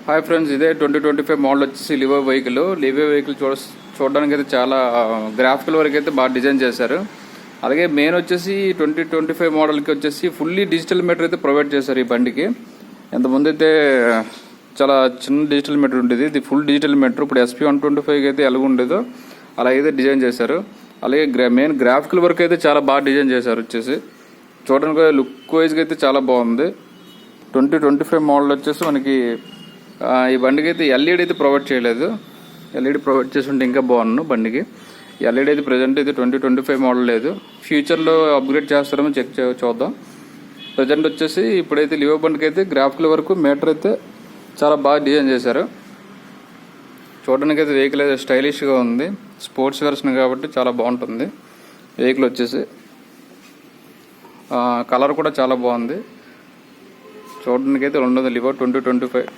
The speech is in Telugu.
హాయ్ ఫ్రెండ్స్, ఇదే 2025 మోడల్ వచ్చేసి లివో వెహికల్ చూడడానికి అయితే చాలా గ్రాఫికల్ వరకు అయితే బాగా డిజైన్ చేశారు. అలాగే మెయిన్ వచ్చేసి 2025 మోడల్కి వచ్చేసి ఫుల్లీ డిజిటల్ మీటర్ అయితే ప్రొవైడ్ చేశారు ఈ బండికి. ఇంతకుముందు అయితే చాలా చిన్న డిజిటల్ మీటర్ ఉండేది, ఇది ఫుల్ డిజిటల్ మీటర్. ఇప్పుడు SP125 అయితే ఎలాగ ఉండేదో అలా అయితే డిజైన్ చేశారు. అలాగే మెయిన్ గ్రాఫికల్ వర్క్ అయితే చాలా బాగా డిజైన్ చేశారు. వచ్చేసి చూడడానికి లుక్ వైజ్గా అయితే చాలా బాగుంది. 2025 మోడల్ వచ్చేసి మనకి ఈ బండికి అయితే ఎల్ఈడి అయితే ప్రొవైడ్ చేయలేదు. ఎల్ఈడి ప్రొవైడ్ చేసి ఉంటే ఇంకా బాగున్నాను. బండికి ఎల్ఈడి అయితే ప్రజెంట్ అయితే 2025 మోడల్ లేదు. ఫ్యూచర్లో అప్గ్రేడ్ చేస్తారేమో చూద్దాం. ప్రజెంట్ వచ్చేసి ఇప్పుడైతే లివో బండికి అయితే గ్రాఫికల్ వరకు మీటర్ అయితే చాలా బాగా డిజైన్ చేశారు. చూడడానికి అయితే వెహికల్ అయితే స్టైలిష్గా ఉంది. స్పోర్ట్స్ వెర్షన్ కాబట్టి చాలా బాగుంటుంది వెహికల్. వచ్చేసి కలర్ కూడా చాలా బాగుంది. చూడడానికి అయితే 200 లివో 2025.